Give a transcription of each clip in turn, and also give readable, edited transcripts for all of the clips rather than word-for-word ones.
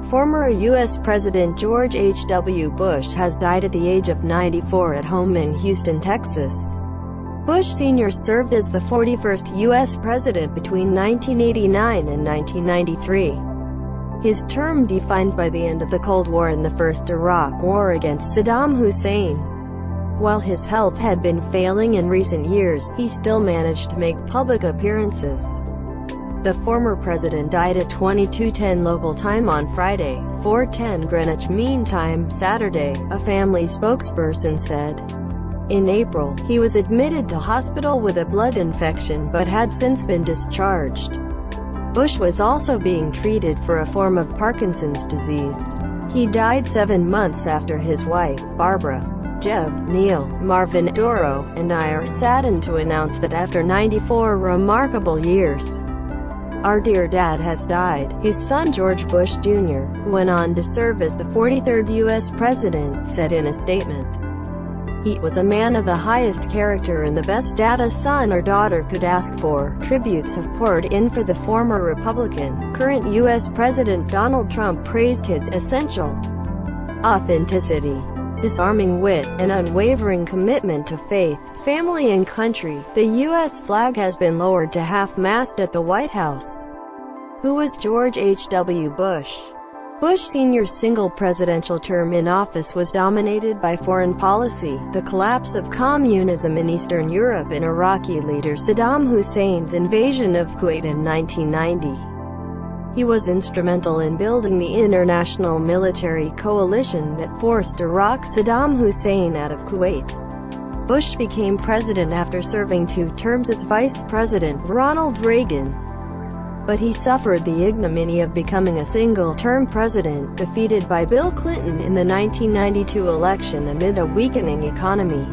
Former U.S. President George H.W. Bush has died at the age of 94 at home in Houston, Texas. Bush Sr. served as the 41st U.S. president between 1989 and 1993. His term defined by the end of the Cold War and the First Iraq War against Saddam Hussein. While his health had been failing in recent years, he still managed to make public appearances. The former president died at 22:10 local time on Friday, 4:10 Greenwich Mean Time, Saturday, a family spokesperson said. In April, he was admitted to hospital with a blood infection but had since been discharged. Bush was also being treated for a form of Parkinson's disease. He died 7 months after his wife, Barbara, Jeb, Neil, Marvin, Doro, and I are saddened to announce that after 94 remarkable years, our dear dad has died, his son George Bush Jr., who went on to serve as the 43rd U.S. president, said in a statement. He was a man of the highest character and the best dad a son or daughter could ask for. Tributes have poured in for the former Republican. Current U.S. President Donald Trump praised his essential authenticity, disarming wit, and unwavering commitment to faith, family and country. The U.S. flag has been lowered to half-mast at the White House. Who was George H.W. Bush? Bush Sr.'s single presidential term in office was dominated by foreign policy, the collapse of communism in Eastern Europe and Iraqi leader Saddam Hussein's invasion of Kuwait in 1990. He was instrumental in building the international military coalition that forced Iraq's Saddam Hussein out of Kuwait. Bush became president after serving 2 terms as Vice President Ronald Reagan. But he suffered the ignominy of becoming a single-term president, defeated by Bill Clinton in the 1992 election amid a weakening economy.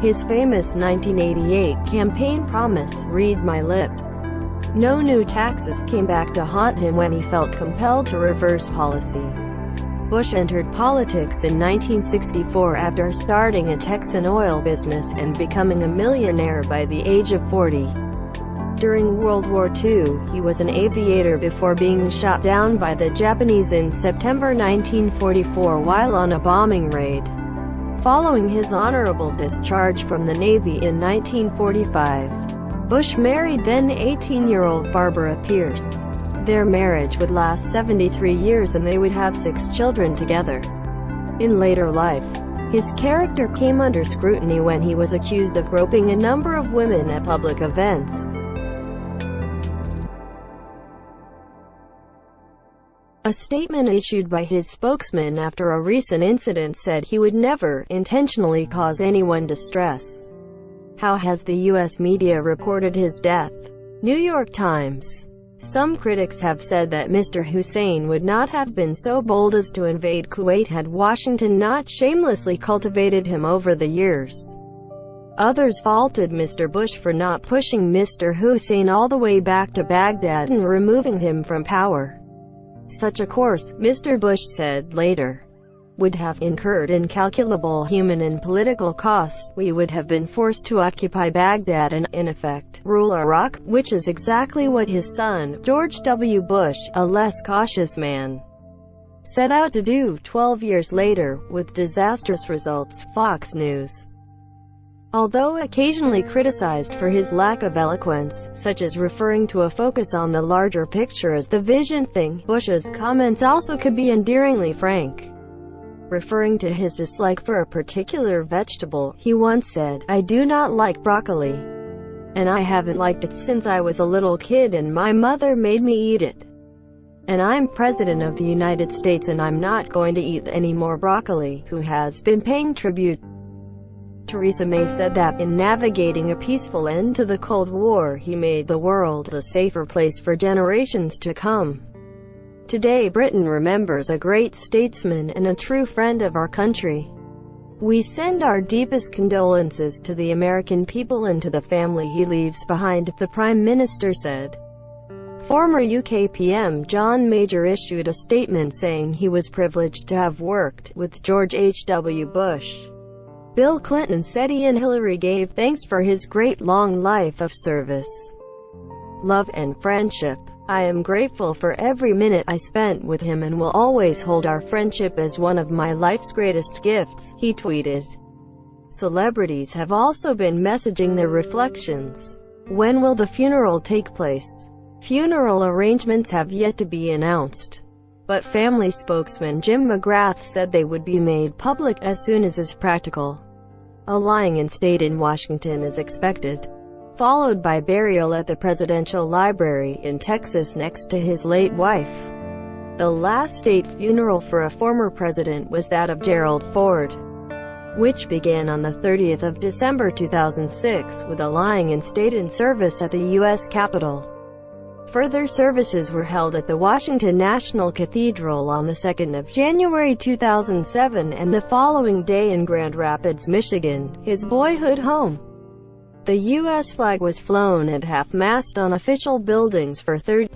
His famous 1988 campaign promise, "Read my lips, no new taxes," came back to haunt him when he felt compelled to reverse policy. Bush entered politics in 1964 after starting a Texan oil business and becoming a millionaire by the age of 40. During World War II, he was an aviator before being shot down by the Japanese in September 1944 while on a bombing raid. Following his honorable discharge from the Navy in 1945, Bush married then 18-year-old Barbara Pierce. Their marriage would last 73 years and they would have 6 children together. In later life, his character came under scrutiny when he was accused of groping a number of women at public events. A statement issued by his spokesman after a recent incident said he would never intentionally cause anyone distress. How has the U.S. media reported his death? New York Times. Some critics have said that Mr. Hussein would not have been so bold as to invade Kuwait had Washington not shamelessly cultivated him over the years. Others faulted Mr. Bush for not pushing Mr. Hussein all the way back to Baghdad and removing him from power. Such a course, Mr. Bush said later, would have incurred incalculable human and political costs. We would have been forced to occupy Baghdad and, in effect, rule Iraq, which is exactly what his son, George W. Bush, a less cautious man, set out to do 12 years later, with disastrous results. Fox News. Although occasionally criticized for his lack of eloquence, such as referring to a focus on the larger picture as the vision thing, Bush's comments also could be endearingly frank. Referring to his dislike for a particular vegetable, he once said, "I do not like broccoli. And I haven't liked it since I was a little kid and my mother made me eat it. And I'm President of the United States and I'm not going to eat any more broccoli." Who has been paying tribute? Theresa May said that, in navigating a peaceful end to the Cold War, he made the world a safer place for generations to come. Today Britain remembers a great statesman and a true friend of our country. We send our deepest condolences to the American people and to the family he leaves behind, the Prime Minister said. Former UK PM John Major issued a statement saying he was privileged to have worked with George H.W. Bush. Bill Clinton said he and Hillary gave thanks for his great long life of service, love and friendship. I am grateful for every minute I spent with him and will always hold our friendship as one of my life's greatest gifts," he tweeted. Celebrities have also been messaging their reflections. When will the funeral take place? Funeral arrangements have yet to be announced, but family spokesman Jim McGrath said they would be made public as soon as is practical. A lying-in state in Washington is expected, followed by burial at the Presidential Library in Texas next to his late wife. The last state funeral for a former president was that of Gerald Ford, which began on the 30th of December 2006 with a lying-in state service at the U.S. Capitol. Further services were held at the Washington National Cathedral on the 2nd of January 2007 and the following day in Grand Rapids, Michigan, his boyhood home. The U.S. flag was flown at half-mast on official buildings for 30